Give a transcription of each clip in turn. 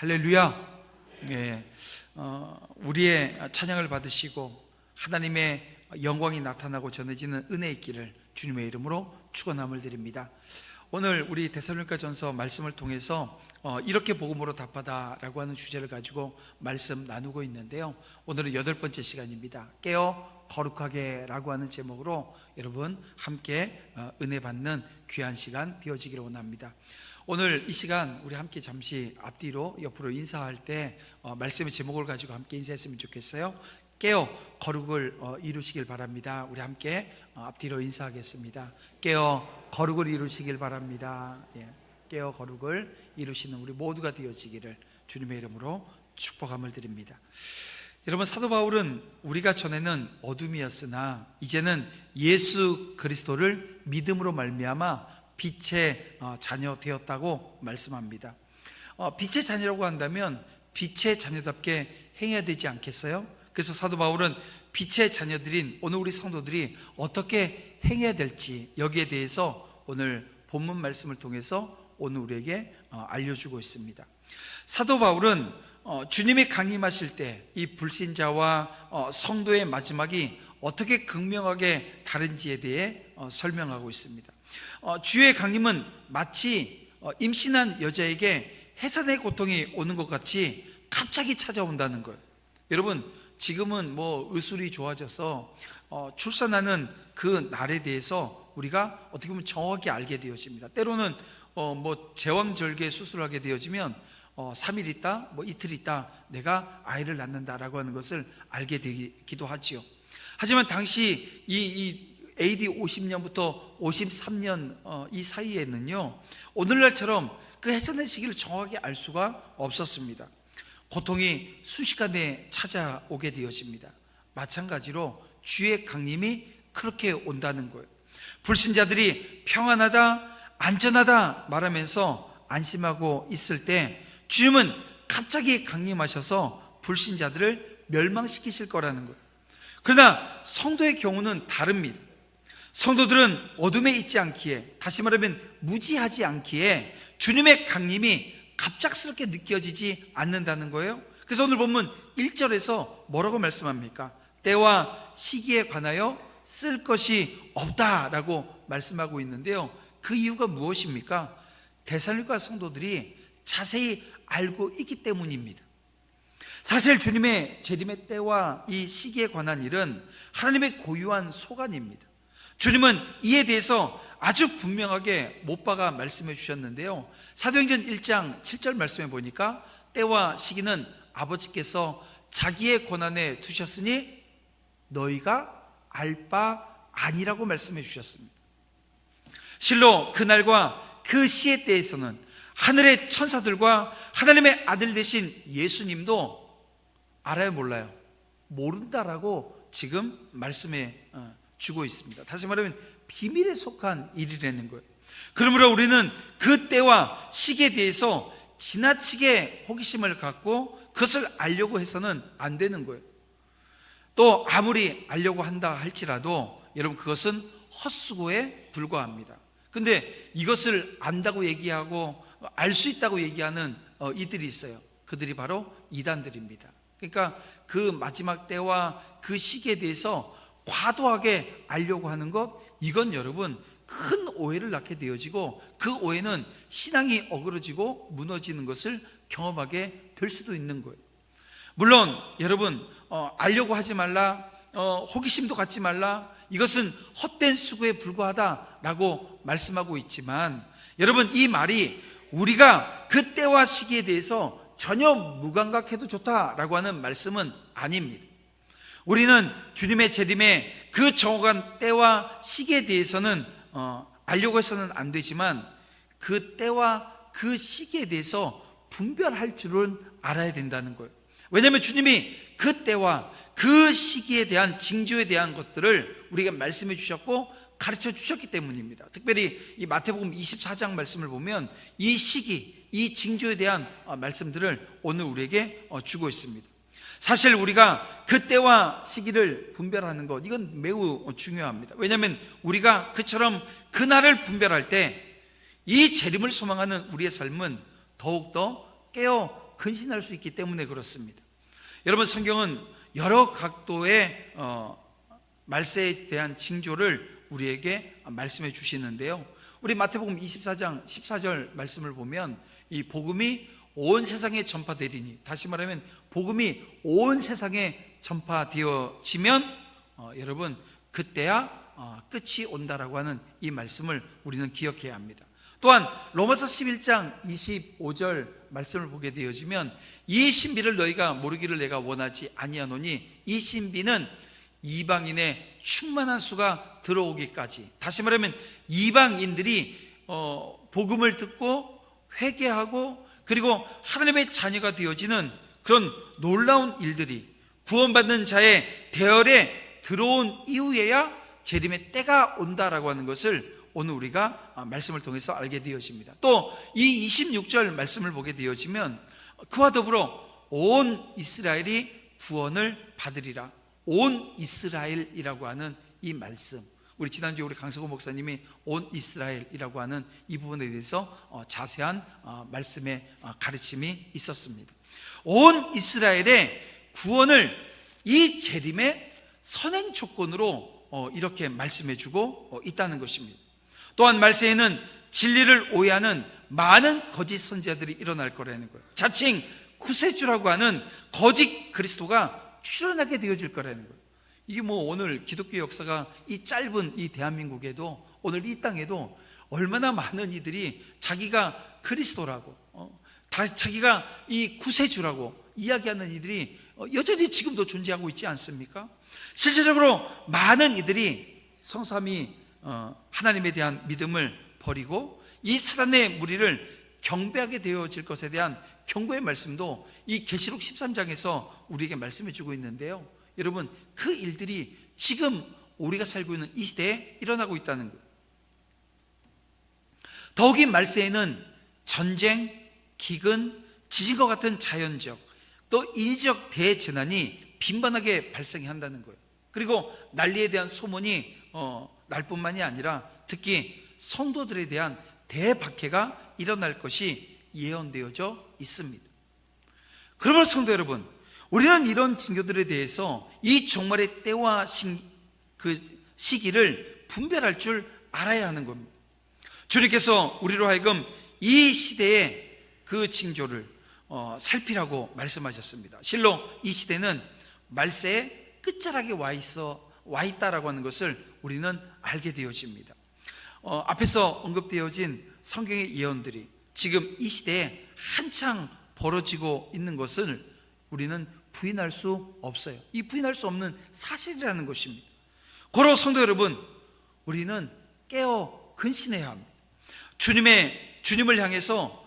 할렐루야. 예, 우리의 찬양을 받으시고 하나님의 영광이 나타나고 전해지는 은혜 있기를 주님의 이름으로 축원함을 드립니다. 오늘 우리 데살로니가전서 말씀을 통해서 이렇게 복음으로 답하다라고 하는 주제를 가지고 말씀 나누고 있는데요, 오늘은 8번째 시간입니다. 깨어 거룩하게 라고 하는 제목으로 여러분 함께 은혜 받는 귀한 시간 되어지기를 원합니다. 오늘 이 시간 우리 함께 잠시 앞뒤로 옆으로 인사할 때 말씀의 제목을 가지고 함께 인사했으면 좋겠어요. 깨어 거룩을 이루시길 바랍니다. 우리 함께 앞뒤로 인사하겠습니다. 깨어 거룩을 이루시길 바랍니다. 예, 깨어 거룩을 이루시는 우리 모두가 되어지기를 주님의 이름으로 축복함을 드립니다. 여러분, 사도 바울은 우리가 전에는 어둠이었으나 이제는 예수 그리스도를 믿음으로 말미암아 빛의 자녀 되었다고 말씀합니다. 빛의 자녀라고 한다면 빛의 자녀답게 행해야 되지 않겠어요? 그래서 사도 바울은 빛의 자녀들인 오늘 우리 성도들이 어떻게 행해야 될지 여기에 대해서 오늘 본문 말씀을 통해서 오늘 우리에게 알려주고 있습니다. 사도 바울은 주님이 강림하실 때 이 불신자와 성도의 마지막이 어떻게 극명하게 다른지에 대해 설명하고 있습니다. 주의 강림은 마치 임신한 여자에게 해산의 고통이 오는 것 같이 갑자기 찾아온다는 거예요. 여러분, 지금은 의술이 좋아져서 출산하는 그 날에 대해서 우리가 어떻게 보면 정확히 알게 되어집니다. 때로는 제왕절개 수술을 하게 되어지면 3일 있다, 이틀 있다 내가 아이를 낳는다라고 하는 것을 알게 되기도 하지요. 하지만 당시 이 AD 50년부터 53년 이 사이에는요, 오늘날처럼 그 해산의 시기를 정확히 알 수가 없었습니다. 고통이 순식간에 찾아오게 되어집니다. 마찬가지로 주의 강림이 그렇게 온다는 거예요. 불신자들이 평안하다, 안전하다 말하면서 안심하고 있을 때 주님은 갑자기 강림하셔서 불신자들을 멸망시키실 거라는 거예요. 그러나 성도의 경우는 다릅니다. 성도들은 어둠에 있지 않기에, 다시 말하면 무지하지 않기에 주님의 강림이 갑작스럽게 느껴지지 않는다는 거예요. 그래서 오늘 본문 1절에서 뭐라고 말씀합니까? 때와 시기에 관하여 쓸 것이 없다라고 말씀하고 있는데요, 그 이유가 무엇입니까? 데살로니가 성도들이 자세히 알고 있기 때문입니다. 사실 주님의 재림의 때와 이 시기에 관한 일은 하나님의 고유한 소관입니다. 주님은 이에 대해서 아주 분명하게 못 박아 말씀해 주셨는데요, 사도행전 1장 7절 말씀해 보니까 때와 시기는 아버지께서 자기의 권한에 두셨으니 너희가 알 바 아니라고 말씀해 주셨습니다. 실로 그날과 그 시의 때에서는 하늘의 천사들과 하나님의 아들 되신 예수님도 알아요, 몰라요? 모른다라고 지금 말씀해 주고 있습니다. 다시 말하면 비밀에 속한 일이라는 거예요. 그러므로 우리는 그 때와 시기에 대해서 지나치게 호기심을 갖고 그것을 알려고 해서는 안 되는 거예요. 또 아무리 알려고 한다 할지라도 여러분, 그것은 헛수고에 불과합니다. 근데 이것을 안다고 얘기하고 알 수 있다고 얘기하는 이들이 있어요. 그들이 바로 이단들입니다. 그러니까 그 마지막 때와 그 시기에 대해서 과도하게 알려고 하는 것, 이건 여러분 큰 오해를 낳게 되어지고 그 오해는 신앙이 어그러지고 무너지는 것을 경험하게 될 수도 있는 거예요. 물론 여러분, 알려고 하지 말라, 호기심도 갖지 말라, 이것은 헛된 수고에 불과하다라고 말씀하고 있지만, 여러분, 이 말이 우리가 그 때와 시기에 대해서 전혀 무감각해도 좋다라고 하는 말씀은 아닙니다. 우리는 주님의 재림의 그 정확한 때와 시기에 대해서는 알려고 해서는 안 되지만 그 때와 그 시기에 대해서 분별할 줄은 알아야 된다는 거예요. 왜냐하면 주님이 그 때와 그 시기에 대한 징조에 대한 것들을 우리가 말씀해 주셨고 가르쳐 주셨기 때문입니다. 특별히 이 마태복음 24장 말씀을 보면 이 시기, 이 징조에 대한 말씀들을 오늘 우리에게 주고 있습니다. 사실 우리가 그때와 시기를 분별하는 것, 이건 매우 중요합니다. 왜냐하면 우리가 그처럼 그날을 분별할 때 이 재림을 소망하는 우리의 삶은 더욱더 깨어 근신할 수 있기 때문에 그렇습니다. 여러분, 성경은 여러 각도의 말세에 대한 징조를 우리에게 말씀해 주시는데요, 우리 마태복음 24장 14절 말씀을 보면 이 복음이 온 세상에 전파되리니, 다시 말하면 복음이 온 세상에 전파되어지면 여러분, 그때야 끝이 온다라고 하는 이 말씀을 우리는 기억해야 합니다. 또한 로마서 11장 25절 말씀을 보게 되어지면 이 신비를 너희가 모르기를 내가 원하지 아니하노니 이 신비는 이방인의 충만한 수가 들어오기까지, 다시 말하면 이방인들이 복음을 듣고 회개하고 그리고 하나님의 자녀가 되어지는 그런 놀라운 일들이 구원받는 자의 대열에 들어온 이후에야 재림의 때가 온다라고 하는 것을 오늘 우리가 말씀을 통해서 알게 되어집니다. 또 이 26절 말씀을 보게 되어지면 그와 더불어 온 이스라엘이 구원을 받으리라. 온 이스라엘이라고 하는 이 말씀, 우리 지난주에 우리 강석호 목사님이 온 이스라엘이라고 하는 이 부분에 대해서 자세한 말씀의 가르침이 있었습니다. 온 이스라엘의 구원을 이 재림의 선행 조건으로 이렇게 말씀해 주고 있다는 것입니다. 또한 말세에는 진리를 오해하는 많은 거짓 선지자들이 일어날 거라는 거예요. 자칭 구세주라고 하는 거짓 그리스도가 출현하게 되어질 거라는 거예요. 이게 뭐 오늘 기독교 역사가 이 짧은 이 대한민국에도, 오늘 이 땅에도 얼마나 많은 이들이 자기가 그리스도라고 자기가 이 구세주라고 이야기하는 이들이 여전히 지금도 존재하고 있지 않습니까? 실제적으로 많은 이들이 성삼위 하나님에 대한 믿음을 버리고 이 사단의 무리를 경배하게 되어질 것에 대한 경고의 말씀도 이 계시록 13장에서 우리에게 말씀해 주고 있는데요, 여러분, 그 일들이 지금 우리가 살고 있는 이 시대에 일어나고 있다는 거예요. 더욱이 말세에는 전쟁, 기근, 지진과 같은 자연적 또 인위적 대재난이 빈번하게 발생한다는 거예요. 그리고 난리에 대한 소문이 날 뿐만이 아니라 특히 성도들에 대한 대박해가 일어날 것이 예언되어져 있습니다. 그러므로 성도 여러분, 우리는 이런 징조들에 대해서 이 종말의 때와 그 시기를 분별할 줄 알아야 하는 겁니다. 주님께서 우리로 하여금 이 시대의 그 징조를 살피라고 말씀하셨습니다. 실로 이 시대는 말세의 끝자락에 와 있다라고 하는 것을 우리는 알게 되어집니다. 앞에서 언급되어진 성경의 예언들이 지금 이 시대에 한창 벌어지고 있는 것을 우리는 부인할 수 없어요. 이 부인할 수 없는 사실이라는 것입니다. 고로 성도 여러분, 우리는 깨어 근신해야 합니다. 주님을 향해서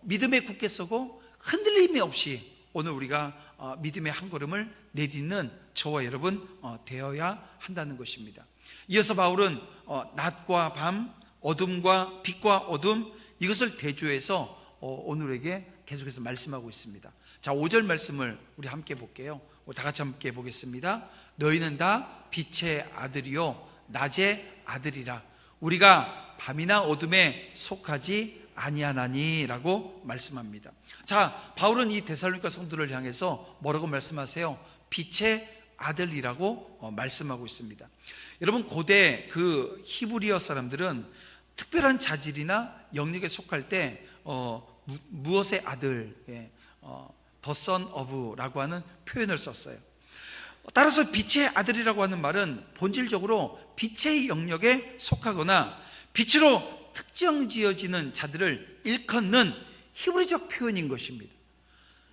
믿음에 굳게 서고 흔들림이 없이 오늘 우리가 믿음의 한 걸음을 내딛는 저와 여러분 되어야 한다는 것입니다. 이어서 바울은 낮과 밤, 어둠과 빛과 어둠, 이것을 대조해서 오늘에게 계속해서 말씀하고 있습니다. 자, 5절 말씀을 우리 함께 볼게요. 다 같이 함께 보겠습니다. 너희는 다 빛의 아들이요 낮의 아들이라. 우리가 밤이나 어둠에 속하지 아니하나니 라고 말씀합니다. 자, 바울은 이 데살로니가 성도를 향해서 뭐라고 말씀하세요? 빛의 아들이라고 말씀하고 있습니다. 여러분, 고대 그 히브리어 사람들은 특별한 자질이나 영역에 속할 때 무엇의 아들, the son of라고 하는 표현을 썼어요. 따라서 빛의 아들이라고 하는 말은 본질적으로 빛의 영역에 속하거나 빛으로 특정 지어지는 자들을 일컫는 히브리적 표현인 것입니다.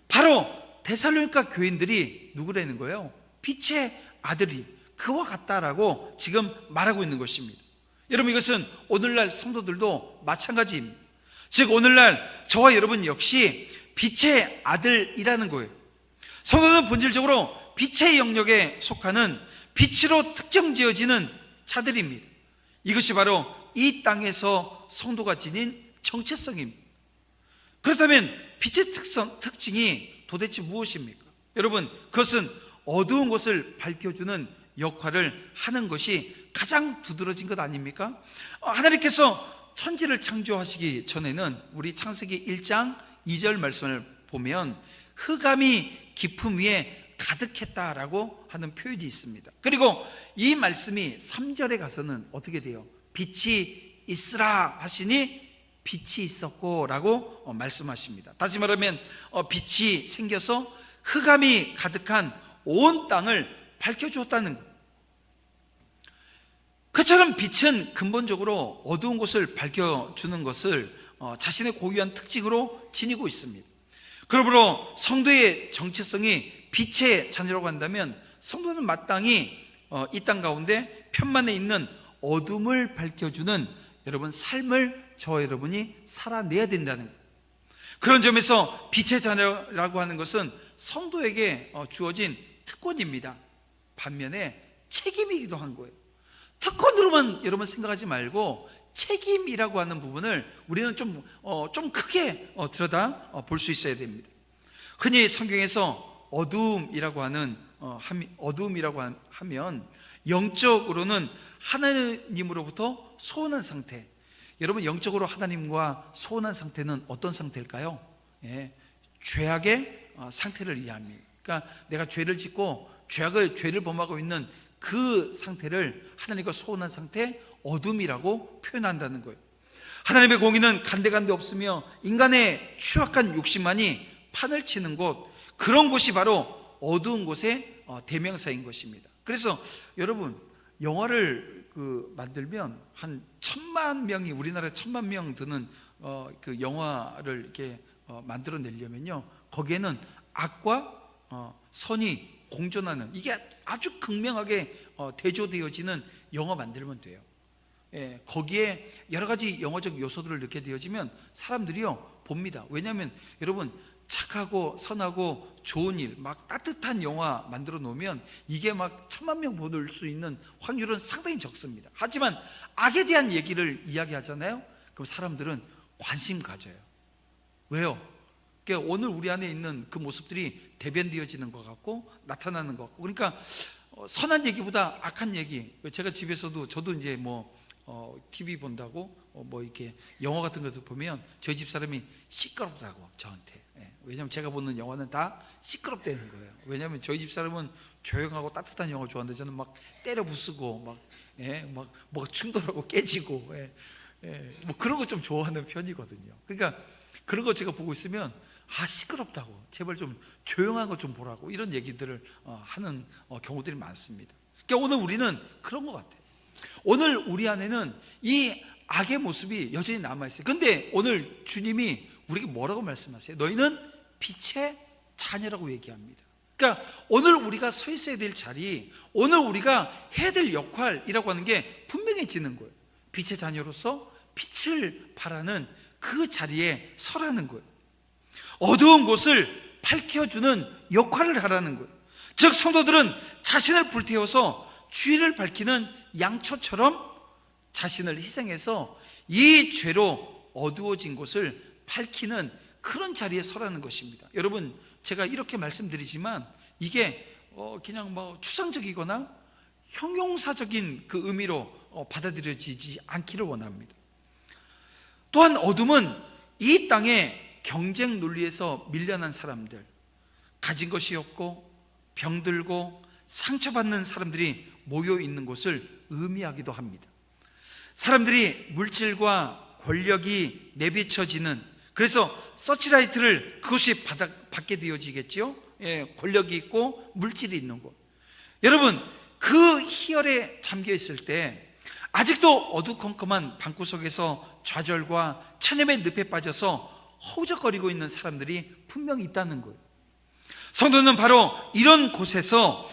바로 데살로니가 교인들이 누구라는 거예요? 빛의 아들이 그와 같다라고 지금 말하고 있는 것입니다. 여러분, 이것은 오늘날 성도들도 마찬가지입니다. 즉 오늘날 저와 여러분 역시 빛의 아들이라는 거예요. 성도는 본질적으로 빛의 영역에 속하는 빛으로 특정 지어지는 자들입니다. 이것이 바로 이 땅에서 성도가 지닌 정체성입니다. 그렇다면 빛의 특징이 도대체 무엇입니까? 여러분, 그것은 어두운 것을 밝혀주는 역할을 하는 것이 가장 두드러진 것 아닙니까? 하나님께서 천지를 창조하시기 전에는 우리 창세기 1장 2절 말씀을 보면 흑암이 깊음 위에 가득했다라고 하는 표현이 있습니다. 그리고 이 말씀이 3절에 가서는 어떻게 돼요? 빛이 있으라 하시니 빛이 있었고 라고 말씀하십니다. 다시 말하면 빛이 생겨서 흑암이 가득한 온 땅을 밝혀주었다는 것. 그처럼 빛은 근본적으로 어두운 곳을 밝혀주는 것을 자신의 고유한 특징으로 지니고 있습니다. 그러므로 성도의 정체성이 빛의 자녀라고 한다면 성도는 마땅히 이 땅 가운데 편만에 있는 어둠을 밝혀주는 여러분 삶을 저와 여러분이 살아내야 된다는 거예요. 그런 점에서 빛의 자녀라고 하는 것은 성도에게 주어진 특권입니다. 반면에 책임이기도 한 거예요. 특권으로만 여러분 생각하지 말고 책임이라고 하는 부분을 우리는 좀 크게 들여다 볼 수 있어야 됩니다. 흔히 성경에서 어두움이라고 하면 영적으로는 하나님으로부터 소원한 상태. 여러분, 영적으로 하나님과 소원한 상태는 어떤 상태일까요? 죄악의 상태를 이해합니다. 그러니까 내가 죄를 짓고 죄를 범하고 있는 그 상태를 하나님과 소원한 상태, 어둠이라고 표현한다는 거예요. 하나님의 공의는 간데간데 없으며 인간의 추악한 욕심만이 판을 치는 곳, 그런 곳이 바로 어두운 곳의 대명사인 것입니다. 그래서 여러분, 영화를 만들면 한 1,000만 명이, 우리나라에 1,000만 명 드는 그 영화를 이렇게 만들어내려면요, 거기에는 악과 선이 공존하는, 이게 아주 극명하게 대조되어지는 영화 만들면 돼요. 거기에 여러 가지 영화적 요소들을 넣게 되어지면 사람들이요 봅니다. 왜냐하면 여러분, 착하고 선하고 좋은 일, 막 따뜻한 영화 만들어 놓으면 이게 막 1,000만 명 볼 수 있는 확률은 상당히 적습니다. 하지만 악에 대한 얘기를 이야기하잖아요. 그럼 사람들은 관심 가져요. 왜요? 그러니까 오늘 우리 안에 있는 그 모습들이 대변되어지는 것 같고 나타나는 것 같고, 그러니까 선한 얘기보다 악한 얘기. 제가 집에서도, 저도 이제 TV 본다고 이렇게 영화 같은 것도 보면 저희 집 사람이 시끄럽다고 저한테. 왜냐하면 제가 보는 영화는 다 시끄럽다는 거예요. 왜냐하면 저희 집 사람은 조용하고 따뜻한 영화 좋아하는데 저는 막 때려 부수고 막 충돌하고 깨지고 그런 거 좀 좋아하는 편이거든요. 그러니까 그런 거 제가 보고 있으면 시끄럽다고, 제발 좀 조용한 거 좀 보라고, 이런 얘기들을 하는 경우들이 많습니다. 그러니까 오늘 우리는 그런 것 같아요. 오늘 우리 안에는 이 악의 모습이 여전히 남아있어요. 그런데 오늘 주님이 우리에게 뭐라고 말씀하세요? 너희는 빛의 자녀라고 얘기합니다. 그러니까 오늘 우리가 서 있어야 될 자리, 오늘 우리가 해야 될 역할이라고 하는 게 분명해지는 거예요. 빛의 자녀로서 빛을 발하는 그 자리에 서라는 거예요. 어두운 곳을 밝혀주는 역할을 하라는 거예요. 즉 성도들은 자신을 불태워서 주의를 밝히는 양초처럼 자신을 희생해서 이 죄로 어두워진 곳을 밝히는 그런 자리에 서라는 것입니다. 여러분, 제가 이렇게 말씀드리지만 이게 그냥 추상적이거나 형용사적인 그 의미로 받아들여지지 않기를 원합니다. 또한 어둠은 이 땅에 경쟁 논리에서 밀려난 사람들, 가진 것이 없고 병들고 상처받는 사람들이 모여 있는 곳을 의미하기도 합니다. 사람들이 물질과 권력이 내비쳐지는, 그래서 서치라이트를 그것이 받게 되어지겠지요. 권력이 있고 물질이 있는 곳. 여러분, 그 희열에 잠겨 있을 때 아직도 어두컴컴한 방구석에서 좌절과 천념의 늪에 빠져서 허우적거리고 있는 사람들이 분명히 있다는 거예요. 성도는 바로 이런 곳에서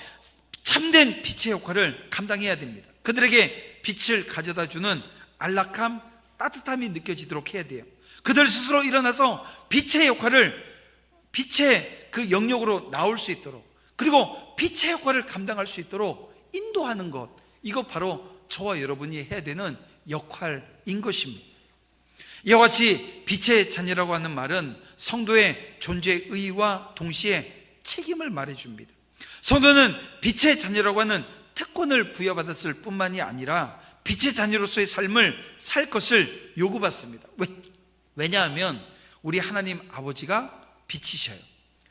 참된 빛의 역할을 감당해야 됩니다. 그들에게 빛을 가져다 주는 안락함, 따뜻함이 느껴지도록 해야 돼요. 그들 스스로 일어나서 빛의 역할을, 빛의 그 영역으로 나올 수 있도록, 그리고 빛의 역할을 감당할 수 있도록 인도하는 것, 이거 바로 저와 여러분이 해야 되는 역할인 것입니다. 이와 같이 빛의 자녀라고 하는 말은 성도의 존재의 의의와 동시에 책임을 말해줍니다. 성도는 빛의 자녀라고 하는 특권을 부여받았을 뿐만이 아니라 빛의 자녀로서의 삶을 살 것을 요구받습니다. 왜냐하면 우리 하나님 아버지가 빛이셔요.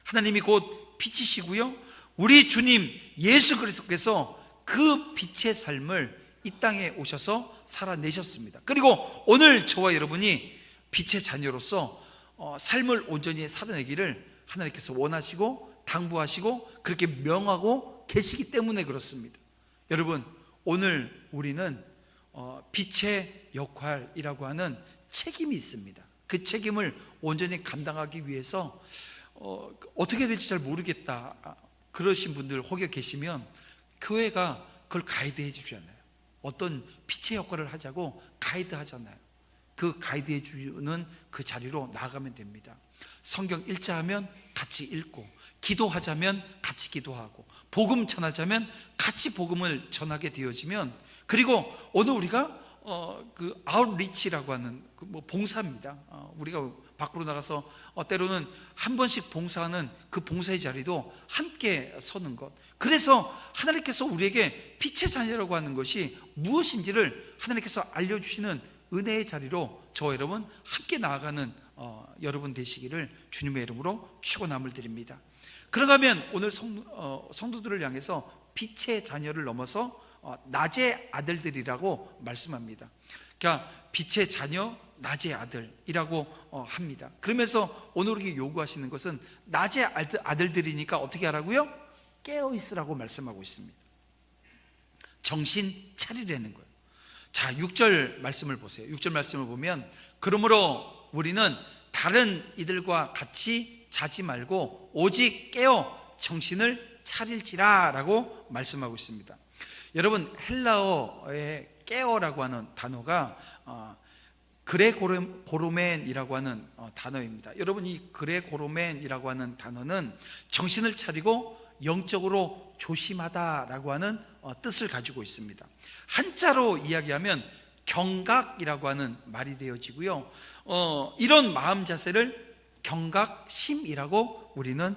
하나님이 곧 빛이시고요, 우리 주님 예수 그리스도께서 그 빛의 삶을 이 땅에 오셔서 살아내셨습니다. 그리고 오늘 저와 여러분이 빛의 자녀로서 삶을 온전히 살아내기를 하나님께서 원하시고 당부하시고 그렇게 명하고 계시기 때문에 그렇습니다. 여러분, 오늘 우리는 빛의 역할이라고 하는 책임이 있습니다. 그 책임을 온전히 감당하기 위해서 어떻게 될지 잘 모르겠다 그러신 분들 혹여 계시면 교회가 그걸 가이드해 주잖아요. 어떤 빛의 역할을 하자고 가이드 하잖아요. 그 가이드해 주는 그 자리로 나아가면 됩니다. 성경 읽자하면 같이 읽고, 기도하자면 같이 기도하고, 복음 전하자면 같이 복음을 전하게 되어지면, 그리고 오늘 우리가 그 아웃리치라고 하는 뭐 봉사입니다. 우리가 밖으로 나가서 때로는 한 번씩 봉사하는 그 봉사의 자리도 함께 서는 것. 그래서 하나님께서 우리에게 빛의 자녀라고 하는 것이 무엇인지를 하나님께서 알려주시는 은혜의 자리로 저와 여러분 함께 나아가는 여러분 되시기를 주님의 이름으로 축원함을 드립니다. 그런가 하면 오늘 성도들을 향해서 빛의 자녀를 넘어서 낮의 아들들이라고 말씀합니다. 그러니까 빛의 자녀, 낮의 아들이라고 합니다. 그러면서 오늘 우리에게 요구하시는 것은 낮의 아들들이니까 어떻게 하라고요? 깨어 있으라고 말씀하고 있습니다. 정신 차리라는 거예요. 자, 6절 말씀을 보세요. 6절 말씀을 보면, 그러므로 우리는 다른 이들과 같이 자지 말고 오직 깨어 정신을 차릴지라 라고 말씀하고 있습니다. 여러분, 헬라어의 깨어라고 하는 단어가 그레고로멘이라고 하는 단어입니다. 여러분, 이 그레고로멘이라고 하는 단어는 정신을 차리고 영적으로 조심하다라고 하는 뜻을 가지고 있습니다. 한자로 이야기하면 경각이라고 하는 말이 되어지고요, 이런 마음 자세를 경각심이라고 우리는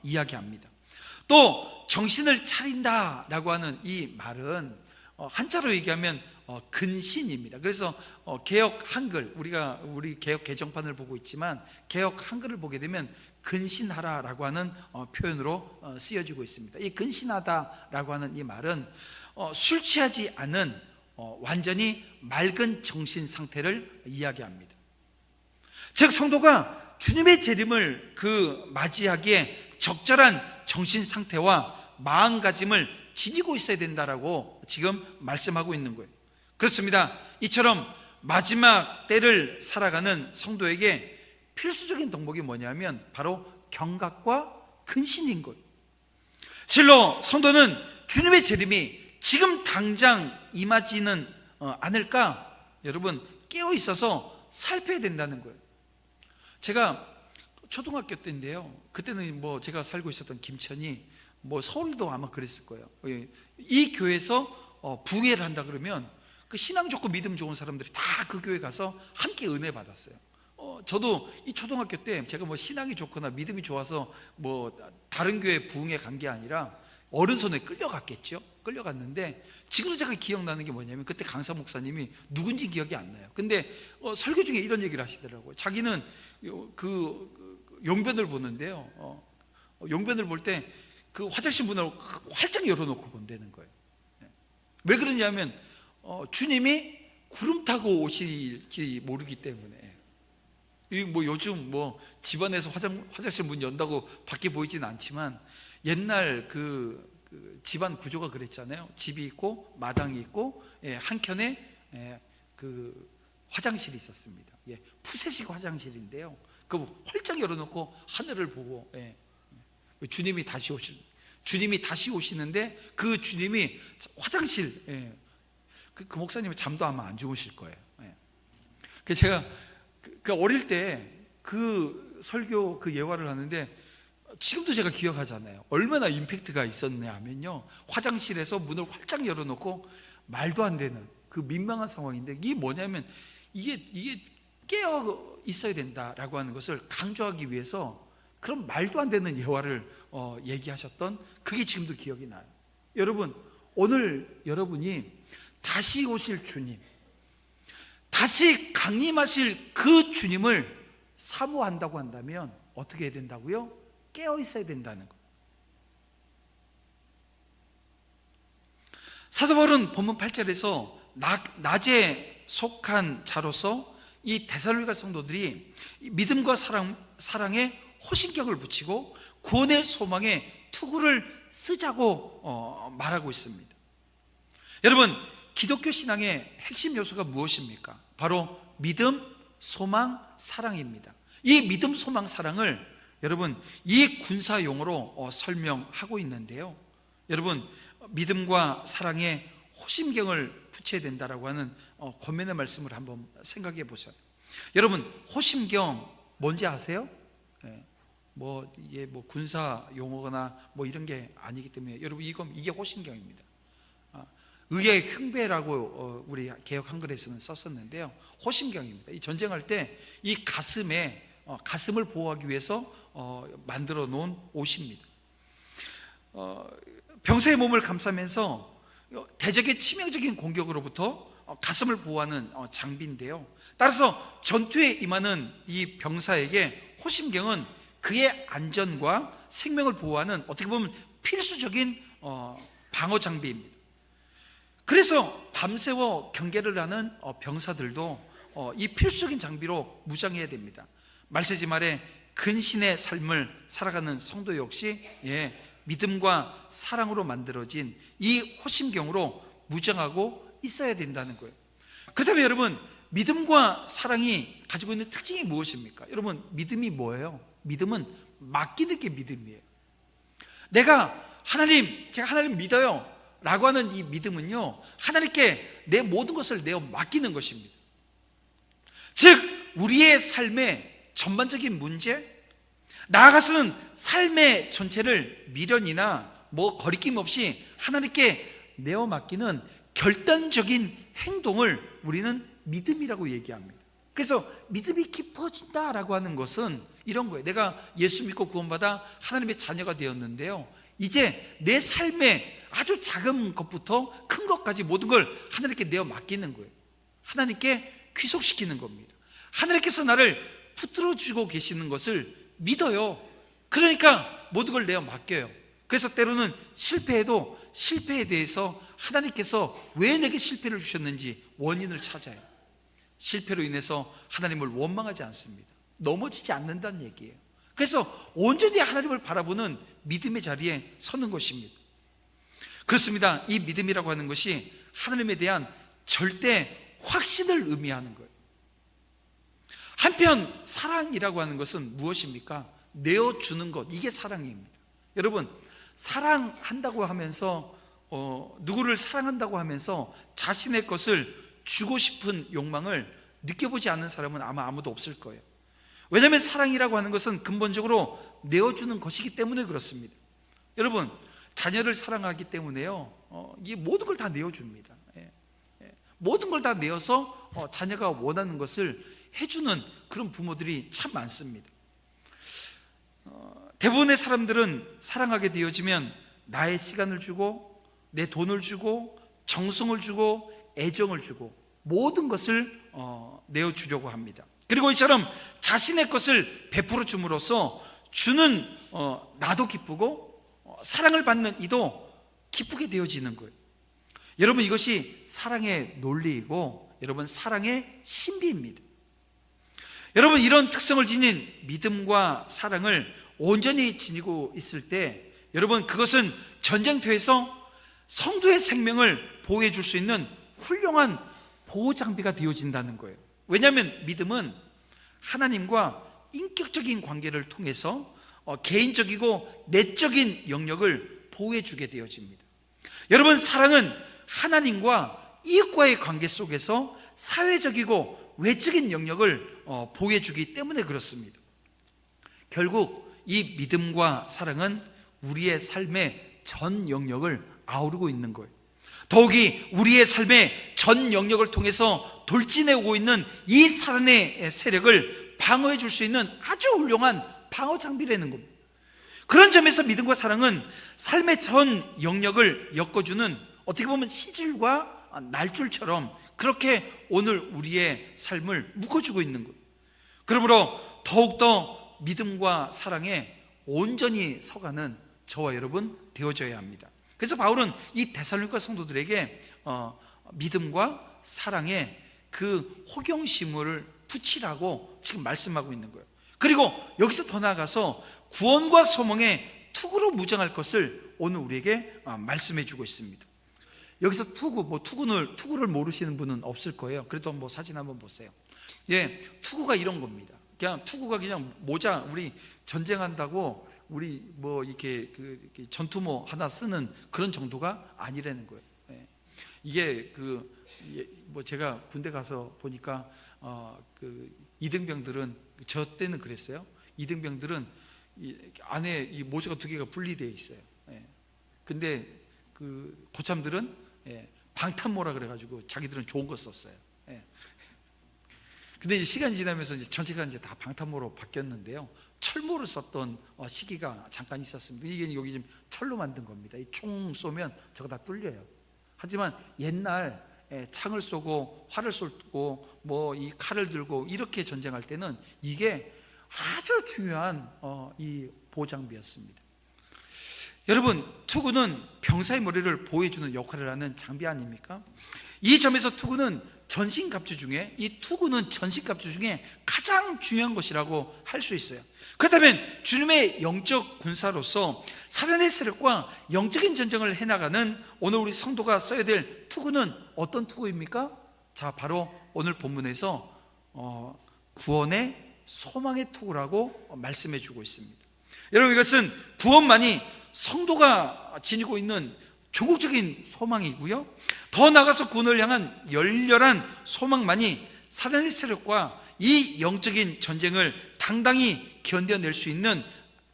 이야기합니다. 또 정신을 차린다라고 하는 이 말은 한자로 얘기하면 근신입니다. 그래서 개역 한글, 우리 개역 개정판을 보고 있지만 개역 한글을 보게 되면 근신하라라고 하는 표현으로 쓰여지고 있습니다. 이 근신하다라고 하는 이 말은 술 취하지 않은 완전히 맑은 정신 상태를 이야기합니다. 즉, 성도가 주님의 재림을 맞이하기에 적절한 정신 상태와 마음가짐을 지니고 있어야 된다라고 지금 말씀하고 있는 거예요. 그렇습니다. 이처럼 마지막 때를 살아가는 성도에게 필수적인 덕목이 뭐냐면 바로 경각과 근신인 거예요. 실로 성도는 주님의 재림이 지금 당장 임하지는 않을까? 여러분, 깨어 있어서 살펴야 된다는 거예요. 제가 초등학교 때인데요, 그때는 제가 살고 있었던 김천이 서울도 아마 그랬을 거예요. 이 교회에서 부흥회를 한다 그러면 그 신앙 좋고 믿음 좋은 사람들이 다 그 교회 가서 함께 은혜 받았어요. 저도 이 초등학교 때 제가 신앙이 좋거나 믿음이 좋아서 다른 교회 부흥회 간 게 아니라 어른 손에 끌려갔겠죠. 끌려갔는데 지금도 제가 기억나는 게 뭐냐면, 그때 강사 목사님이 누군지 기억이 안 나요. 근데 설교 중에 이런 얘기를 하시더라고요. 자기는 용변을 보는데요, 용변을 볼 때 그 화장실 문을 활짝 열어놓고 본다는 거예요. 왜 그러냐면 주님이 구름 타고 오실지 모르기 때문에. 요즘 집안에서 화장실 문 연다고 밖에 보이지는 않지만 옛날 그 집안 구조가 그랬잖아요. 집이 있고 마당이 있고 한켠에 그 화장실이 있었습니다. 푸세식 화장실인데요, 그 활짝 열어놓고 하늘을 보고 주님이 다시 오시는데 그 주님이 화장실, 그 목사님은 잠도 아마 안 주무실 거예요. 그래서 제가 어릴 때 그 설교 그 예화를 하는데 지금도 제가 기억하잖아요. 얼마나 임팩트가 있었냐 하면요, 화장실에서 문을 활짝 열어놓고 말도 안 되는 그 민망한 상황인데, 이게 뭐냐면 이게 깨어 있어야 된다라고 하는 것을 강조하기 위해서 그런 말도 안 되는 예화를 얘기하셨던 그게 지금도 기억이 나요. 여러분, 오늘 여러분이 다시 오실 주님, 다시 강림하실 그 주님을 사모한다고 한다면 어떻게 해야 된다고요? 깨어 있어야 된다는 거예요. 사도 바울은 본문 8절에서 낮에 속한 자로서 이 데살로니가 성도들이 믿음과 사랑에 호신경을 붙이고 구원의 소망에 투구를 쓰자고 말하고 있습니다. 여러분, 기독교 신앙의 핵심 요소가 무엇입니까? 바로 믿음, 소망, 사랑입니다. 이 믿음, 소망, 사랑을 여러분 이 군사용어로 설명하고 있는데요, 여러분 믿음과 사랑에 호심경을 붙여야 된다라고 하는 권면의 말씀을 한번 생각해 보세요. 여러분, 호심경 뭔지 아세요? 이게 군사 용어거나 이런 게 아니기 때문에 여러분 이게 호심경입니다. 의의 흉배라고 우리 개역 한글에서는 썼었는데요, 호심경입니다. 이 전쟁할 때 이 가슴을 보호하기 위해서 만들어 놓은 옷입니다. 병사의 몸을 감싸면서 대적의 치명적인 공격으로부터 가슴을 보호하는 장비인데요, 따라서 전투에 임하는 이 병사에게 호심경은 그의 안전과 생명을 보호하는 어떻게 보면 필수적인 방어 장비입니다. 그래서 밤새워 경계를 하는 병사들도 이 필수적인 장비로 무장해야 됩니다. 말세지 말에 근신의 삶을 살아가는 성도 역시 믿음과 사랑으로 만들어진 이 호심경으로 무장하고 있어야 된다는 거예요. 그렇다면 여러분, 믿음과 사랑이 가지고 있는 특징이 무엇입니까? 여러분, 믿음이 뭐예요? 믿음은 맡기는 게 믿음이에요. 제가 하나님 믿어요 라고 하는 이 믿음은요, 하나님께 내 모든 것을 내어 맡기는 것입니다. 즉 우리의 삶의 전반적인 문제, 나아가서는 삶의 전체를 미련이나 거리낌 없이 하나님께 내어 맡기는 결단적인 행동을 우리는 믿음이라고 얘기합니다. 그래서 믿음이 깊어진다라고 하는 것은 이런 거예요. 내가 예수 믿고 구원받아 하나님의 자녀가 되었는데요, 이제 내 삶의 아주 작은 것부터 큰 것까지 모든 걸 하나님께 내어 맡기는 거예요. 하나님께 귀속시키는 겁니다. 하나님께서 나를 붙들어주고 계시는 것을 믿어요. 그러니까 모든 걸 내어 맡겨요. 그래서 때로는 실패해도 실패에 대해서 하나님께서 왜 내게 실패를 주셨는지 원인을 찾아요. 실패로 인해서 하나님을 원망하지 않습니다. 넘어지지 않는다는 얘기예요. 그래서 온전히 하나님을 바라보는 믿음의 자리에 서는 것입니다. 그렇습니다. 이 믿음이라고 하는 것이 하나님에 대한 절대 확신을 의미하는 거예요. 한편 사랑이라고 하는 것은 무엇입니까? 내어주는 것, 이게 사랑입니다. 여러분, 사랑한다고 하면서 누구를 사랑한다고 하면서 자신의 것을 주고 싶은 욕망을 느껴보지 않는 사람은 아마 아무도 없을 거예요. 왜냐하면 사랑이라고 하는 것은 근본적으로 내어주는 것이기 때문에 그렇습니다. 여러분, 자녀를 사랑하기 때문에요, 이 모든 걸 다 내어줍니다. 모든 걸 다 내어서 자녀가 원하는 것을 해주는 그런 부모들이 참 많습니다. 대부분의 사람들은 사랑하게 되어지면 나의 시간을 주고 내 돈을 주고 정성을 주고 애정을 주고 모든 것을 내어주려고 합니다. 그리고 이처럼 자신의 것을 베풀어 줌으로써 주는 나도 기쁘고 사랑을 받는 이도 기쁘게 되어지는 거예요. 여러분, 이것이 사랑의 논리이고 여러분 사랑의 신비입니다. 여러분, 이런 특성을 지닌 믿음과 사랑을 온전히 지니고 있을 때 여러분, 그것은 전쟁터에서 성도의 생명을 보호해 줄 수 있는 훌륭한 보호장비가 되어진다는 거예요. 왜냐하면 믿음은 하나님과 인격적인 관계를 통해서 개인적이고 내적인 영역을 보호해 주게 되어집니다. 여러분, 사랑은 하나님과 이웃과의 관계 속에서 사회적이고 외적인 영역을 보호해 주기 때문에 그렇습니다. 결국 이 믿음과 사랑은 우리의 삶의 전 영역을 아우르고 있는 거예요. 더욱이 우리의 삶의 전 영역을 통해서 돌진해오고 있는 이 사단의 세력을 방어해 줄 수 있는 아주 훌륭한 방어 장비라는 겁니다. 그런 점에서 믿음과 사랑은 삶의 전 영역을 엮어주는 어떻게 보면 시줄과 날줄처럼 그렇게 오늘 우리의 삶을 묶어주고 있는 거예요. 그러므로 더욱더 믿음과 사랑에 온전히 서가는 저와 여러분 되어져야 합니다. 그래서 바울은 이 데살로니가 성도들에게 믿음과 사랑에 그 호경심을 붙이라고 지금 말씀하고 있는 거예요. 그리고 여기서 더 나아가서 구원과 소망의 투구로 무장할 것을 오늘 우리에게 말씀해 주고 있습니다. 여기서 투구를 모르시는 분은 없을 거예요. 그래도 사진 한번 보세요. 예, 투구가 이런 겁니다. 투구가 그냥 모자, 우리 전쟁한다고 우리 이렇게 전투모 하나 쓰는 그런 정도가 아니라는 거예요. 예. 이게 제가 군대 가서 보니까 이등병들은, 저 때는 그랬어요. 이등병들은 안에 이 모자가 두 개가 분리되어 있어요. 예. 근데 고참들은 방탄모라 그래가지고 자기들은 좋은 거 썼어요. 예. 근데 이제 시간이 지나면서 전체가 다 방탄모로 바뀌었는데요. 철모를 썼던 시기가 잠깐 있었습니다. 이게 여기 지금 철로 만든 겁니다. 이 총 쏘면 저거 다 뚫려요. 하지만 옛날 창을 쏘고 활을 쏘고 이 칼을 들고 이렇게 전쟁할 때는 이게 아주 중요한 이 보호장비였습니다. 여러분, 투구는 병사의 머리를 보호해주는 역할을 하는 장비 아닙니까? 이 점에서 투구는 전신갑주 중에 가장 중요한 것이라고 할 수 있어요. 그렇다면 주님의 영적 군사로서 사단의 세력과 영적인 전쟁을 해나가는 오늘 우리 성도가 써야 될 투구는 어떤 투구입니까? 자, 바로 오늘 본문에서 구원의 소망의 투구라고 말씀해 주고 있습니다. 여러분, 이것은 구원만이 성도가 지니고 있는 조국적인 소망이고요, 더 나아가서 구원을 향한 열렬한 소망만이 사단의 세력과 이 영적인 전쟁을 당당히 견뎌낼 수 있는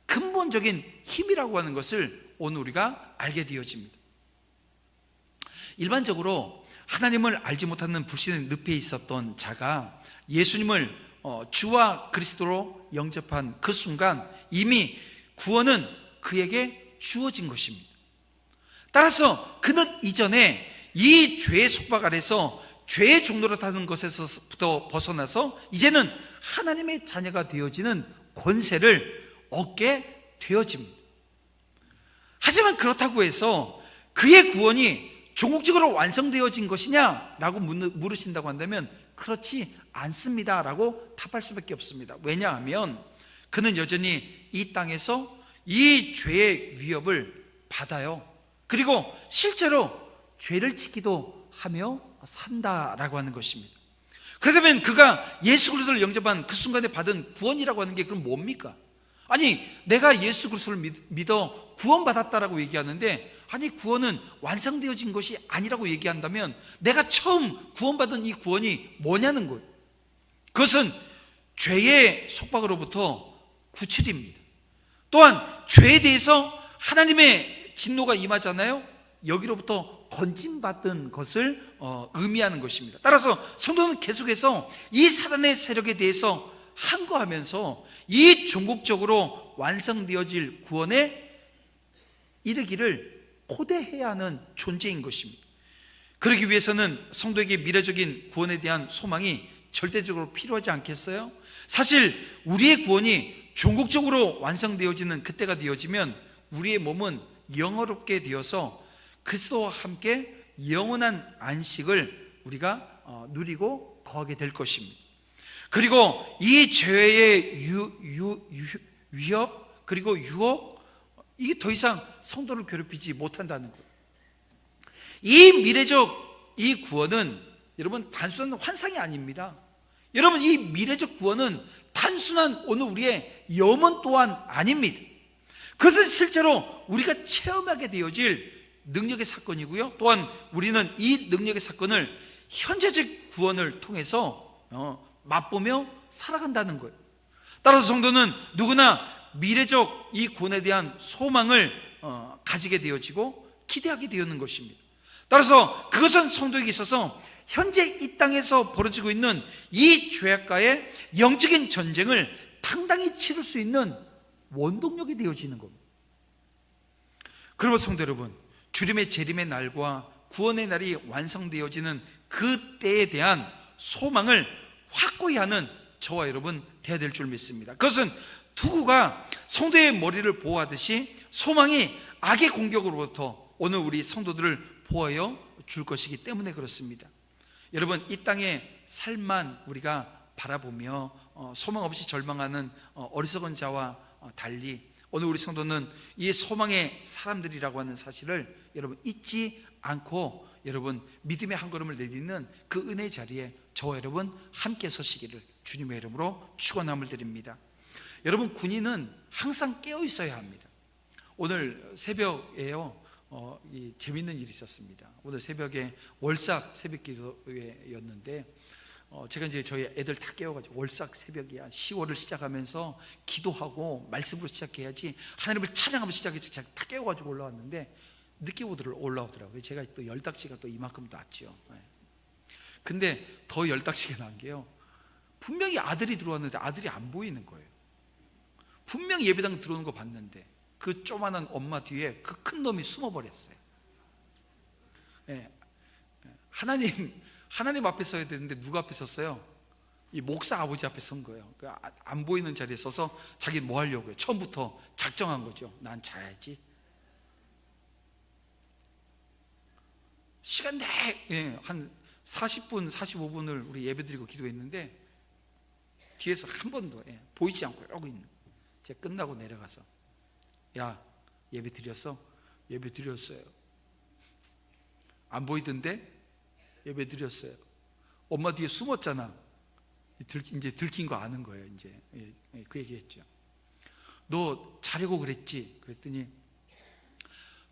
근본적인 힘이라고 하는 것을 오늘 우리가 알게 되어집니다. 일반적으로 하나님을 알지 못하는 불신의 늪에 있었던 자가 예수님을 주와 그리스도로 영접한 그 순간 이미 구원은 그에게 주어진 것입니다. 따라서 그는 이전에 이 죄의 속박 아래서 죄의 종로로 타는 것에서부터 벗어나서 이제는 하나님의 자녀가 되어지는 권세를 얻게 되어집니다. 하지만 그렇다고 해서 그의 구원이 종국적으로 완성되어진 것이냐라고 물으신다고 한다면 그렇지 않습니다 라고 답할 수밖에 없습니다. 왜냐하면 그는 여전히 이 땅에서 이 죄의 위협을 받아요. 그리고 실제로 죄를 짓기도 하며 산다라고 하는 것입니다. 그렇다면 그가 예수 그리스도를 영접한 그 순간에 받은 구원이라고 하는 게 그럼 뭡니까? 아니, 내가 예수 그리스도를 믿어 구원받았다라고 얘기하는데, 아니, 구원은 완성되어진 것이 아니라고 얘기한다면 내가 처음 구원받은 이 구원이 뭐냐는 거예요. 그것은 죄의 속박으로부터 구출입니다. 또한 죄에 대해서 하나님의 진노가 임하잖아요. 여기로부터 건진받은 것을 의미하는 것입니다. 따라서 성도는 계속해서 이 사단의 세력에 대해서 항거하면서 이 종국적으로 완성되어질 구원에 이르기를 고대해야 하는 존재인 것입니다. 그러기 위해서는 성도에게 미래적인 구원에 대한 소망이 절대적으로 필요하지 않겠어요? 사실 우리의 구원이 종국적으로 완성되어지는 그때가 되어지면 우리의 몸은 영화롭게 되어서 그리스도와 함께 영원한 안식을 우리가 누리고 거하게 될 것입니다. 그리고 이 죄의 위협 그리고 유혹, 이게 더 이상 성도를 괴롭히지 못한다는 거예요. 이 미래적 이 구원은 여러분 단순한 환상이 아닙니다. 여러분, 이 미래적 구원은 단순한 오늘 우리의 염원 또한 아닙니다. 그것은 실제로 우리가 체험하게 되어질 능력의 사건이고요, 또한 우리는 이 능력의 사건을 현재적 구원을 통해서 맛보며 살아간다는 거예요. 따라서 성도는 누구나 미래적 이 구원에 대한 소망을 가지게 되어지고 기대하게 되는 것입니다. 따라서 그것은 성도에게 있어서 현재 이 땅에서 벌어지고 있는 이 죄악과의 영적인 전쟁을 당당히 치를 수 있는 원동력이 되어지는 겁니다. 그리고 성도 여러분, 주님의 재림의 날과 구원의 날이 완성되어지는 그 때에 대한 소망을 확고히 하는 저와 여러분 되어야 될 줄 믿습니다. 그것은 투구가 성도의 머리를 보호하듯이 소망이 악의 공격으로부터 오늘 우리 성도들을 보호하여 줄 것이기 때문에 그렇습니다. 여러분, 이 땅의 삶만 우리가 바라보며 소망 없이 절망하는 어리석은 자와 달리 오늘 우리 성도는 이 소망의 사람들이라고 하는 사실을 여러분 잊지 않고 여러분 믿음의 한 걸음을 내딛는 그 은혜의 자리에 저와 여러분 함께 서시기를 주님의 이름으로 축원함을 드립니다. 여러분, 군인은 항상 깨어 있어야 합니다. 오늘 새벽에요 재밌는 일이 있었습니다. 오늘 새벽에 월삭 새벽 기도회였는데 제가 이제 저희 애들 다 깨워가지고 월삭 새벽이야 10월을 시작하면서 기도하고 말씀으로 시작해야지 하나님을 찬양하며 시작해서 제가 다 깨워가지고 올라왔는데 늦게 올라오더라고요. 제가 또 열딱지가 또 이만큼 났죠. 근데 더 열딱지가 난 게요, 분명히 아들이 들어왔는데 아들이 안 보이는 거예요. 분명히 예배당 들어오는 거 봤는데 그 조만한 엄마 뒤에 그 큰 놈이 숨어버렸어요. 하나님 앞에 서야 되는데 누가 앞에 섰어요? 이 목사 아버지 앞에 선 거예요. 안 보이는 자리에 서서 자기는 뭐 하려고요? 처음부터 작정한 거죠. 난 자야지. 시간 한 40분 45분을 우리 예배드리고 기도했는데 뒤에서 한 번도 보이지 않고 이러고 있는 거예요. 제가 끝나고 내려가서 야, 예배 드렸어? 예배 드렸어요. 안 보이던데? 예배 드렸어요. 엄마 뒤에 숨었잖아. 이제 들킨 거 아는 거예요. 이제 그 얘기했죠. 너 자려고 그랬지? 그랬더니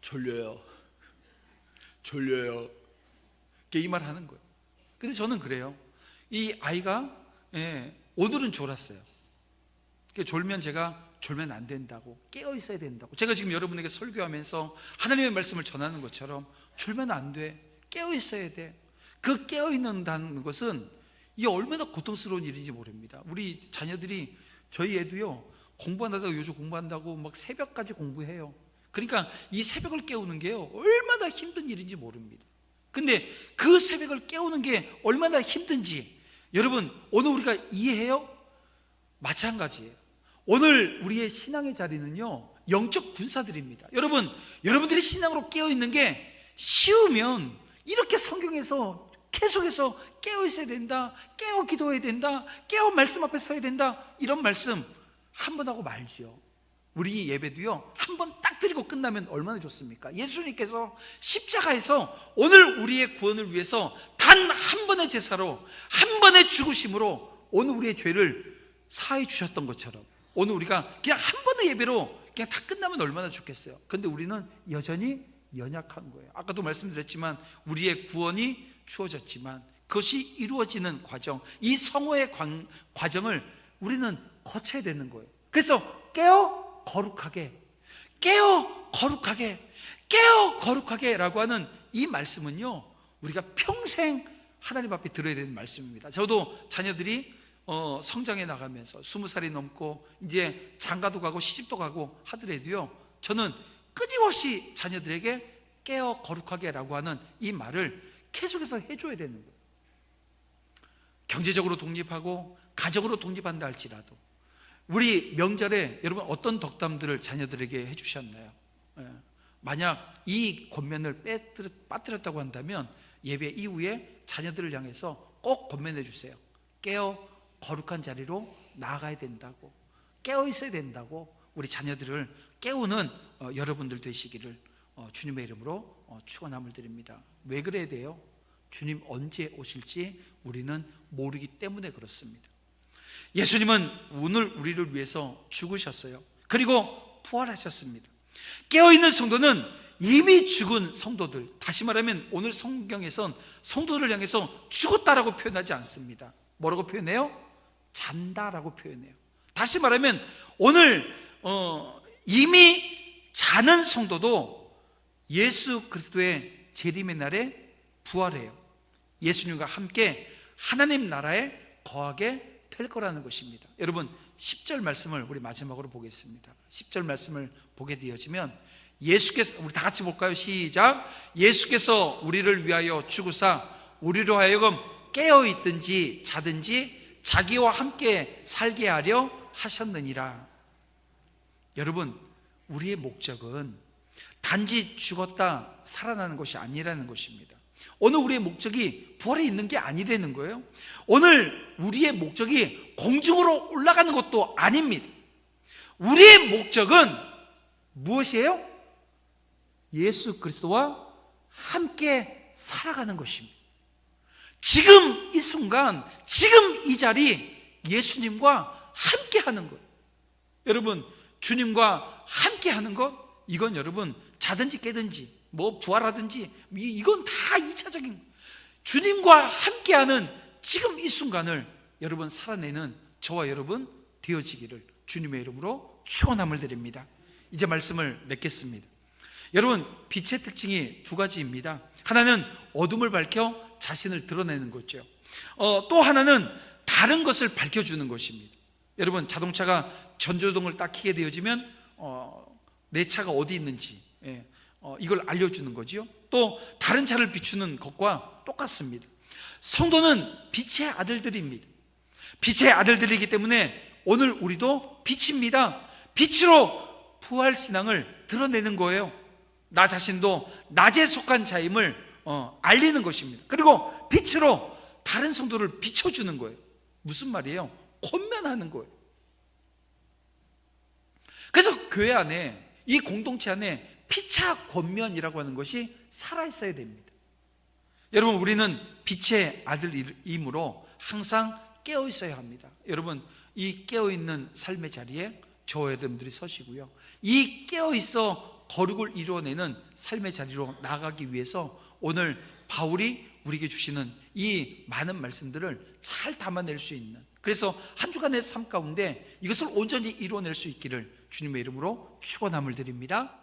졸려요. 이 말 하는 거예요. 근데 저는 그래요. 이 아이가 오늘은 졸았어요. 졸면 제가 졸면 안 된다고, 깨어 있어야 된다고. 제가 지금 여러분에게 설교하면서 하나님의 말씀을 전하는 것처럼 졸면 안 돼. 깨어 있어야 돼. 그 깨어 있는다는 것은 이게 얼마나 고통스러운 일인지 모릅니다. 우리 자녀들이, 저희 애도요, 공부한다고 요즘 공부한다고 막 새벽까지 공부해요. 그러니까 이 새벽을 깨우는 게요, 얼마나 힘든 일인지 모릅니다. 근데 그 새벽을 깨우는 게 얼마나 힘든지 여러분 오늘 우리가 이해해요? 마찬가지예요. 오늘 우리의 신앙의 자리는요, 영적 군사들입니다. 여러분들이 신앙으로 깨어있는 게 쉬우면 이렇게 성경에서 계속해서 깨어 있어야 된다, 깨어 기도해야 된다, 깨어 말씀 앞에 서야 된다, 이런 말씀 한 번 하고 말죠. 우리 예배도요, 한 번 딱 드리고 끝나면 얼마나 좋습니까? 예수님께서 십자가에서 오늘 우리의 구원을 위해서 단 한 번의 제사로, 한 번의 죽으심으로 오늘 우리의 죄를 사해 주셨던 것처럼 오늘 우리가 그냥 한 번의 예배로 그냥 다 끝나면 얼마나 좋겠어요. 그런데 우리는 여전히 연약한 거예요. 아까도 말씀드렸지만 우리의 구원이 주어졌지만 그것이 이루어지는 과정, 이 성호의 과정을 우리는 거쳐야 되는 거예요. 그래서 깨어 거룩하게 라고 하는 이 말씀은요, 우리가 평생 하나님 앞에 들어야 되는 말씀입니다. 저도 자녀들이 성장해 나가면서 20살이 넘고 이제 장가도 가고 시집도 가고 하더라도요, 저는 끊임없이 자녀들에게 깨어 거룩하게 라고 하는 이 말을 계속해서 해줘야 되는 거예요. 경제적으로 독립하고 가정으로 독립한다 할지라도 우리 명절에 여러분 어떤 덕담들을 자녀들에게 해주셨나요? 만약 이 권면을 빠뜨렸다고 한다면 예배 이후에 자녀들을 향해서 꼭 권면해 주세요. 깨어 거룩한 자리로 나아가야 된다고, 깨어 있어야 된다고, 우리 자녀들을 깨우는 여러분들 되시기를 주님의 이름으로 축원함을 드립니다. 왜 그래야 돼요? 주님 언제 오실지 우리는 모르기 때문에 그렇습니다. 예수님은 오늘 우리를 위해서 죽으셨어요. 그리고 부활하셨습니다. 깨어있는 성도는 이미 죽은 성도들, 다시 말하면 오늘 성경에선 성도들을 향해서 죽었다라고 표현하지 않습니다. 뭐라고 표현해요? 잔다라고 표현해요. 다시 말하면 오늘 이미 자는 성도도 예수 그리스도의 재림의 날에 부활해요. 예수님과 함께 하나님 나라에 거하게 될 거라는 것입니다. 여러분 10절 말씀을 우리 마지막으로 보겠습니다. 10절 말씀을 보게 되어지면 예수께서, 우리 다 같이 볼까요? 시작. 예수께서 우리를 위하여 죽으사 우리로 하여금 깨어 있든지 자든지 자기와 함께 살게 하려 하셨느니라. 여러분, 우리의 목적은 단지 죽었다 살아나는 것이 아니라는 것입니다. 오늘 우리의 목적이 부활에 있는 게 아니라는 거예요. 오늘 우리의 목적이 공중으로 올라가는 것도 아닙니다. 우리의 목적은 무엇이에요? 예수 그리스도와 함께 살아가는 것입니다. 지금 이 순간, 지금 이 자리, 예수님과 함께 하는 것. 여러분, 주님과 함께 하는 것, 이건 여러분 자든지 깨든지 뭐 부활하든지 이건 다 2차적인, 주님과 함께하는 지금 이 순간을 여러분 살아내는 저와 여러분 되어지기를 주님의 이름으로 축원함을 드립니다. 이제 말씀을 맺겠습니다. 여러분, 빛의 특징이 두 가지입니다. 하나는 어둠을 밝혀 자신을 드러내는 거죠. 또 하나는 다른 것을 밝혀주는 것입니다. 여러분, 자동차가 전조등을 딱 켜게 되어지면 내 차가 어디 있는지 이걸 알려주는 거지요. 또 다른 차를 비추는 것과 똑같습니다. 성도는 빛의 아들들입니다. 빛의 아들들이기 때문에 오늘 우리도 빛입니다. 빛으로 부활신앙을 드러내는 거예요. 나 자신도 낮에 속한 자임을 알리는 것입니다. 그리고 빛으로 다른 성도를 비춰주는 거예요. 무슨 말이에요? 권면하는 거예요. 그래서 교회 안에, 이 공동체 안에 피차 권면이라고 하는 것이 살아있어야 됩니다. 여러분, 우리는 빛의 아들이므로 항상 깨어 있어야 합니다. 여러분, 이 깨어 있는 삶의 자리에 저와 여러분들이 서시고요, 이 깨어 있어 거룩을 이루어내는 삶의 자리로 나아가기 위해서 오늘 바울이 우리에게 주시는 이 많은 말씀들을 잘 담아낼 수 있는, 그래서 한 주간의 삶 가운데 이것을 온전히 이루어낼 수 있기를 주님의 이름으로 축원함을 드립니다.